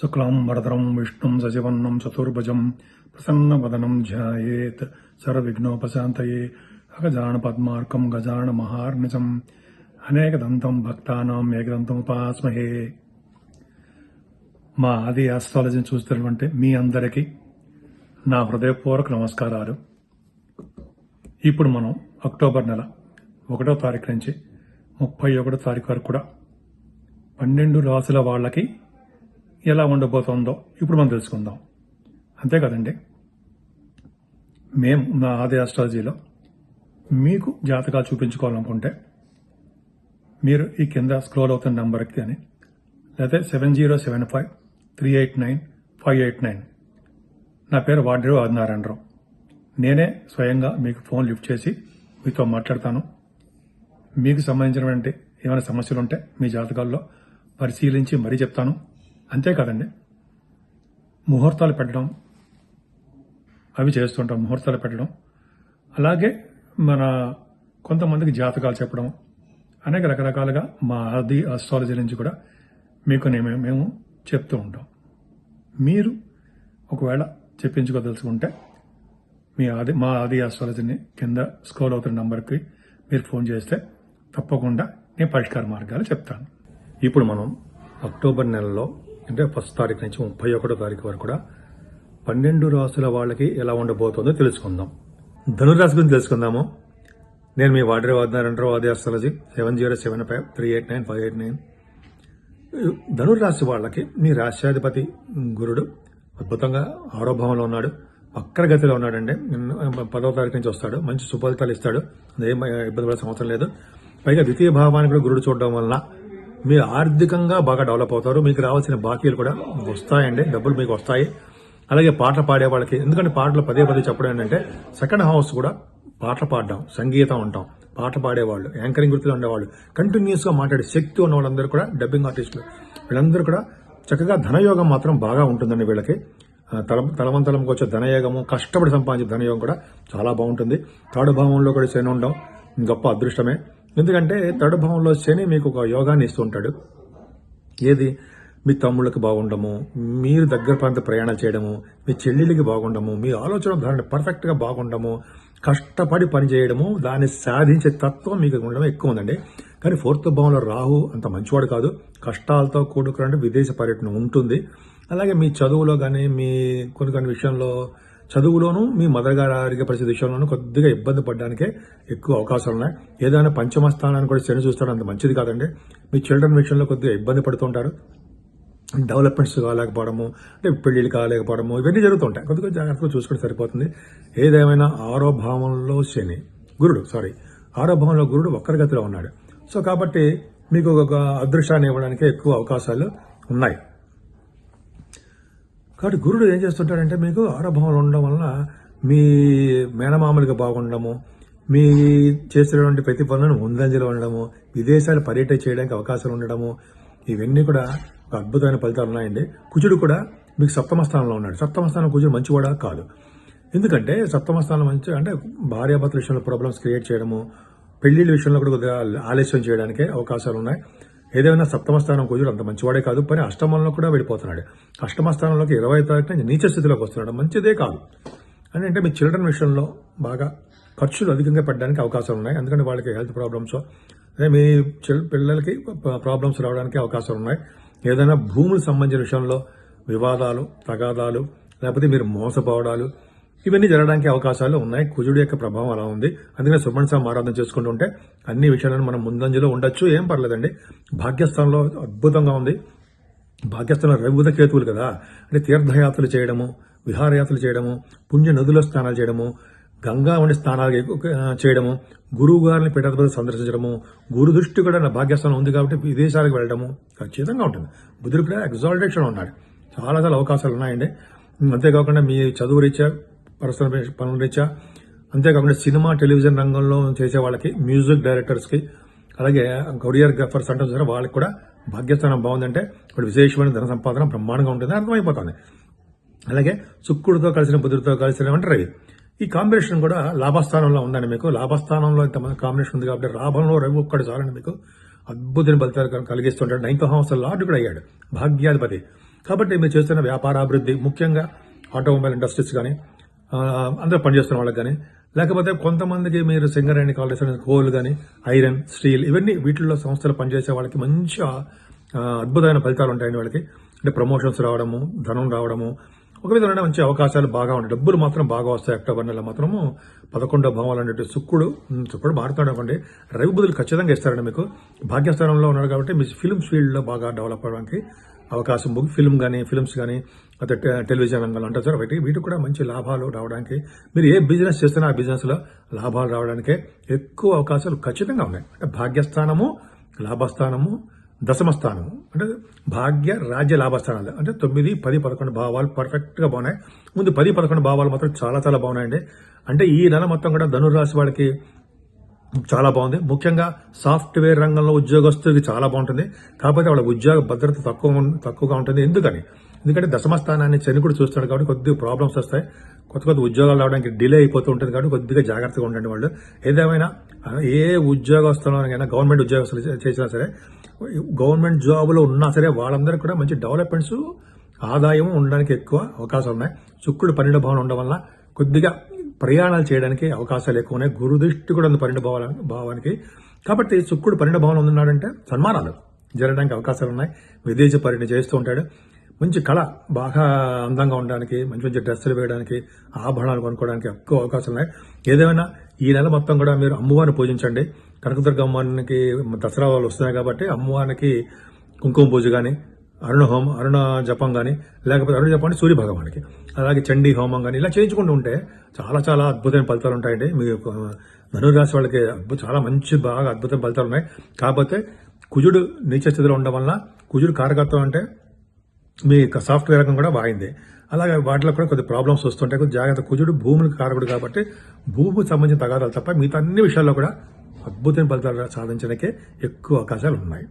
శుక్లాంబరధరం విష్ణుం సశివన్నం చతుర్భుజం ప్రసన్నవదనం ధ్యాయేత్ సర్వవిఘ్నోపశాంతయే అగజాన పద్మార్కం గజాన మహార్నిశం అనేకదంతం భక్తానాం ఏకదంతం ఉపాస్మహే. మా ఆది ఆస్ట్రాలజీని చూస్తున్నటువంటి మీ అందరికీ నా హృదయపూర్వక నమస్కారాలు. ఇప్పుడు మనం అక్టోబర్ నెల 1వ తారీఖు నుంచి 31వ తారీఖు వరకు కూడా 12 రాసుల వాళ్ళకి ఎలా ఉండబోతోందో ఇప్పుడు మనం తెలుసుకుందాం. అంతే కదండి, మేము నా ఆది ఆస్ట్రాలజీలో మీకు జాతకాలు చూపించుకోవాలనుకుంటే మీరు ఈ కింద స్క్రోల్ అవుతున్న నెంబర్కి కానీ లేకపోతే 7075389589 నా పేరు వాడ్రేవు ఆదినారాయణరావు. నేనే స్వయంగా మీకు ఫోన్ లిఫ్ట్ చేసి మీతో మాట్లాడతాను. మీకు సంబంధించినటువంటి ఏమైనా సమస్యలు ఉంటే మీ జాతకాల్లో పరిశీలించి మరీ చెప్తాను. అంతేకాదండి, ముహూర్తాలు పెట్టడం అవి చేస్తుంటాం. ముహూర్తాలు పెట్టడం, అలాగే మన కొంతమందికి జాతకాలు చెప్పడం, అనేక రకరకాలుగా మా ఆది ఆస్ట్రాలజీ నుంచి కూడా మీకు మేము చెప్తూ ఉంటాం. మీరు ఒకవేళ చెప్పించుకోదలుచుకుంటే మా ఆది ఆస్ట్రాలజీని కింద స్క్రోల్ అవుతున్న నంబర్కి మీరు ఫోన్ చేస్తే తప్పకుండా నేను పరిష్కార మార్గాలు చెప్తాను. ఇప్పుడు మనం అక్టోబర్ నెలలో అంటే 1వ తారీఖు నుంచి 31వ తారీఖు వరకు కూడా 12 రాసుల వాళ్ళకి ఎలా ఉండబోతుందో తెలుసుకుందాం. ధనురాశి గురించి తెలుసుకుందాము. నేను మీ వాడ్రేవు ఆదినారాయణరావు, ఆది ఆస్ట్రాలజీ 7075389589. ధనురాశి వాళ్ళకి మీ రాశ్యాధిపతి గురుడు అద్భుతంగా ఆరోభంలో ఉన్నాడు, వక్రగతిలో ఉన్నాడండి. 10వ తారీఖు నుంచి వస్తాడు, మంచి సుఫలితాలు ఇస్తాడు, అదేం ఇబ్బంది పడే సంవత్సరం లేదు. పైగా ద్వితీయ భావానికి కూడా గురుడు చూడడం వల్ల మీరు ఆర్థికంగా బాగా డెవలప్ అవుతారు. మీకు రావాల్సిన బాకీలు కూడా వస్తాయండి, డబ్బులు మీకు వస్తాయి. అలాగే పాటలు పాడే వాళ్ళకి, ఎందుకంటే పాటలు పదే చెప్పడం ఏంటంటే సెకండ్ హౌస్ కూడా పాటలు పాడడం, సంగీతం ఉంటాం, పాటలు పాడేవాళ్ళు, యాంకరింగ్ వృత్తిలో ఉండేవాళ్ళు, కంటిన్యూస్ గా మాట్లాడే శక్తి ఉన్న వాళ్ళందరూ కూడా, డబ్బింగ్ ఆర్టిస్టులు, వీళ్ళందరూ కూడా చక్కగా ధనయోగం మాత్రం బాగా ఉంటుందండి. వీళ్ళకి తలవంతలంకి వచ్చే ధనయోగము, కష్టపడి సంపాదించే ధనయోగం కూడా చాలా బాగుంటుంది. థర్డ్ భావంలో కూడా శని ఉండడం గొప్ప అదృష్టమే. ఎందుకంటే థర్డ్ భావంలో శని మీకు ఒక యోగాన్ని ఇస్తూ ఉంటాడు. ఏది? మీ తమ్ముళ్ళకి బాగుండము, మీరు దగ్గర ప్రాంత ప్రయాణాలు చేయడము, మీ చెల్లెళ్ళకి బాగుండము, మీ ఆలోచన ధోరణి పర్ఫెక్ట్ గా బాగుండము, కష్టపడి పని చేయడము, దాన్ని సాధించే తత్వం మీకు ఉండడం ఎక్కువ ఉందండి. కానీ 4th భావంలో రాహు అంత మంచివాడు కాదు, కష్టాలతో కూడుకున్న విదేశ పర్యటన ఉంటుంది. అలాగే మీ చదువులో కానీ, మీ కొన్ని విషయంలో చదువులోనూ, మీ మదర్ గారి ఆరోగ్య పరిస్థితి విషయంలోనూ కొద్దిగా ఇబ్బంది పడడానికే ఎక్కువ అవకాశాలు ఉన్నాయి. ఏదైనా పంచమ స్థానాన్ని కూడా శని చూస్తాడు, అంత మంచిది కాదండి. మీ చిల్డ్రన్ విషయంలో కొద్దిగా ఇబ్బంది పడుతుంటారు. డెవలప్మెంట్స్ కాలేకపోవడము, అంటే పెళ్లిళ్ళు కాలేకపోవడము, ఇవన్నీ జరుగుతుంటాయి. కొద్దిగా జాగ్రత్తగా చూసుకుంటే సరిపోతుంది. ఏదేమైనా ఆరో భావంలో గురుడు వక్రగతిలో ఉన్నాడు. సో కాబట్టి మీకు ఒక అదృష్టాన్ని ఇవ్వడానికి ఎక్కువ అవకాశాలు ఉన్నాయి. కాబట్టి గురుడు ఏం చేస్తుంటాడంటే మీకు ఆరో భావంలో ఉండడం వలన మీ మేనమామలుగా బాగుండడము, మీ చేసేటువంటి ప్రతి పనులను ముందంజలో ఉండడము, విదేశాలు పర్యటన చేయడానికి అవకాశాలు ఉండడము, ఇవన్నీ కూడా ఒక అద్భుతమైన ఫలితాలు ఉన్నాయండి. కుజుడు కూడా మీకు 7వ స్థానంలో ఉన్నాడు. 7వ స్థానం కుజుడు మంచివాడా కాదు. ఎందుకంటే 7వ స్థానం మంచి అంటే భార్యాభర్తల విషయంలో ప్రాబ్లమ్స్ క్రియేట్ చేయడము, పెళ్లిళ్ళ విషయంలో కూడా కొద్దిగా ఆలస్యం చేయడానికి అవకాశాలు ఉన్నాయి. ఏదైనా 7వ స్థానం కుజుడు అంత మంచివాడే కాదు, పని అష్టమంలో కూడా వెళ్ళిపోతున్నాడు. అష్టమ స్థానంలోకి 20వ తారీఖు నుంచి నీచ స్థితిలోకి వస్తున్నాడు, మంచిదే కాదు. అంటే మీ చిల్డ్రన్ విషయంలో బాగా ఖర్చులు అధికంగా పెట్టడానికి అవకాశాలు ఉన్నాయి. ఎందుకంటే వాళ్ళకి హెల్త్ ప్రాబ్లమ్స్, అదే మీ పిల్లలకి ప్రాబ్లమ్స్ రావడానికి అవకాశాలు ఉన్నాయి. ఏదైనా భూములకు సంబంధించిన విషయంలో వివాదాలు, తగాదాలు, లేకపోతే మీరు మోసపోవడాలు, ఇవన్నీ జరగడానికి అవకాశాలు ఉన్నాయి. కుజుడు యొక్క ప్రభావం అలా ఉంది. అందుకని సుబ్రహ్మణ్య స్వామి ఆరాధన చేసుకుంటూ ఉంటే అన్ని విషయాలను మనం ముందంజలో ఉండొచ్చు, ఏం పర్లేదండి. భాగ్యస్థానంలో అద్భుతంగా ఉంది. భాగ్యస్థానంలో రవి కేతువులు కదా, అంటే తీర్థయాత్రలు చేయడము, విహారయాత్రలు చేయడము, పుణ్య నదుల స్నానాలు చేయడము, గంగా వంటి స్నానాలు చేయడము, గురువు గారిని పీఠాధిపతి సందర్శించడము, గురు దృష్టి కూడా నా భాగ్యస్థానం ఉంది కాబట్టి విదేశాలకు వెళ్ళడము ఖచ్చితంగా ఉంటుంది. బుధుడు కూడా ఎగ్జాల్టేషన్ ఉన్నాడు, చాలా అవకాశాలు ఉన్నాయండి. అంతేకాకుండా మీ చదువు రీత్యా, పర్సనల్ పనుల రీత్యా, అంతేకాకుండా సినిమా టెలివిజన్ రంగంలో చేసే వాళ్ళకి, మ్యూజిక్ డైరెక్టర్స్ కి, అలాగే కొరియోగ్రాఫర్స్ అంటే వాళ్ళకి కూడా భాగ్యస్థానం బాగుందంటే ఇప్పుడు విశేషమైన ధన సంపాదన బ్రహ్మాండంగా ఉంటుంది, అర్థమైపోతుంది. అలాగే శుక్రుడితో కలిసిన బుధుడితో కలిసిన రవి, ఈ కాంబినేషన్ కూడా లాభస్థానంలో ఉందండి. మీకు లాభస్థానంలో ఇంతమంది కాంబినేషన్ ఉంది కాబట్టి లాభంలో రవి ఒక్కడు చాలండి మీకు అద్భుతమైన ఫలితాలు కలిగిస్తుంటాడు. 9th హౌస్ లార్డ్ కూడా అయ్యాడు, భాగ్యాధిపతి. కాబట్టి మీరు చేస్తున్న వ్యాపారాభివృద్ధి, ముఖ్యంగా ఆటోమొబైల్ ఇండస్ట్రీస్ కానీ, అందరూ పనిచేస్తున్న వాళ్ళకి కానీ, లేకపోతే కొంతమందికి మీరు సింగరేణి కాలేజ్ కోల్ కానీ, ఐరన్, స్టీల్, ఇవన్నీ వీటిల్లో సంస్థలు పనిచేసే వాళ్ళకి మంచి అద్భుతమైన ఫలితాలు ఉంటాయండి వాళ్ళకి. అంటే ప్రమోషన్స్ రావడము, ధనం రావడము, ఒక విధంగా మంచి అవకాశాలు బాగా ఉంటాయి. డబ్బులు మాత్రం బాగా వస్తాయి. అక్టోబర్ నెల మాత్రము 11వ భావం అన్నట్టు శుక్రుడు మారుతాడు అనుకోండి, రవి బుధులు ఖచ్చితంగా ఇస్తారండి మీకు. భాగ్యస్థానంలో ఉన్నాడు కాబట్టి మీ ఫిల్మ్స్ ఫీల్డ్లో బాగా డెవలప్ అవ్వడానికి అవకాశం. ఫిల్మ్స్ కానీ అదే టెలివిజన్ రంగంలో అంటారు సార్, వీటికి కూడా మంచి లాభాలు రావడానికి, మీరు ఏ బిజినెస్ చేస్తున్నా ఆ బిజినెస్లో లాభాలు రావడానికే ఎక్కువ అవకాశాలు ఖచ్చితంగా ఉన్నాయి. అంటే భాగ్యస్థానము, లాభస్థానము, దశమ స్థానము, అంటే భాగ్య రాజ్య లాభస్థానాలు, అంటే 9, 10, 11 భావాలు పర్ఫెక్ట్ గా బాగున్నాయి. ముందు 10, 11 భావాలు మాత్రం చాలా చాలా బాగున్నాయండి. అంటే ఈ నెల మొత్తం కూడా ధనుర్రాశి వాళ్ళకి చాలా బాగుంది. ముఖ్యంగా సాఫ్ట్వేర్ రంగంలో ఉద్యోగస్తులకి చాలా బాగుంటుంది. కాకపోతే వాళ్ళ ఉద్యోగ భద్రత తక్కువగా ఉంటుంది. ఎందుకంటే దశమ స్థానాన్ని శని కూడా చూస్తాడు కాబట్టి కొద్దిగా ప్రాబ్లమ్స్ వస్తాయి. కొత్త ఉద్యోగాలు రావడానికి డిలే అయిపోతూ ఉంటుంది కాబట్టి కొద్దిగా జాగ్రత్తగా ఉండండి వాళ్ళు. ఏదేమైనా ఏ ఉద్యోగస్తులైనా, గవర్నమెంట్ ఉద్యోగస్తులు చేసినా సరే, గవర్నమెంట్ జాబ్లో ఉన్నా సరే, వాళ్ళందరికీ కూడా మంచి డెవలప్మెంట్స్, ఆదాయం ఉండడానికి ఎక్కువ అవకాశాలు ఉన్నాయి. శుక్రుడు 12వ భావం ఉండడం వల్ల కొద్దిగా ప్రయాణాలు చేయడానికి అవకాశాలు ఎక్కువ ఉన్నాయి. గురు దృష్టి కూడా ఉంది 12వ భావానికి. కాబట్టి శుక్రుడు 12వ భావంలో ఉన్నాడంటే సన్మానాలు జరగడానికి అవకాశాలు ఉన్నాయి. విదేశ పర్యటన చేస్తూ ఉంటాడు. మంచి కళ, బాగా అందంగా ఉండడానికి, మంచి మంచి డ్రెస్సులు వేయడానికి, ఆభరణాలు కొనుక్కోవడానికి ఎక్కువ అవకాశాలు ఉన్నాయి. ఏదేమైనా ఈ నెల మొత్తం కూడా మీరు అమ్మవారిని పూజించండి. కనకదుర్గ అమ్మవారికి దసరా వాళ్ళు వస్తున్నాయి కాబట్టి అమ్మవారికి కుంకుమ పూజ కానీ, అరుణ జపం కానీ, లేకపోతే అరుణ జపం అంటే సూర్య భగవానికి, అలాగే చండీ హోమం కానీ ఇలా చేయించుకుంటూ ఉంటే చాలా చాలా అద్భుతమైన ఫలితాలు ఉంటాయండి. మీ ధనురాశి వాళ్ళకి చాలా బాగా అద్భుతమైన ఫలితాలు ఉన్నాయి. కాకపోతే కుజుడు నీచ స్థితిలో ఉండడం వల్ల, కుజుడు కారకత్వం అంటే మీ సాఫ్ట్వేర్ రంగం కూడా బాగుంది. అలాగే వాటిలో కూడా కొద్ది ప్రాబ్లమ్స్ వస్తుంటాయి. కొద్ది జాగ్రత్త. కుజుడు భూములకు కారకుడు కాబట్టి భూమికి సంబంధించిన తగాదాలు తప్ప మిగతా అన్ని విషయాల్లో కూడా అద్భుతమైన ఫలితాలు సాధించడానికే ఎక్కువ అవకాశాలు ఉన్నాయి.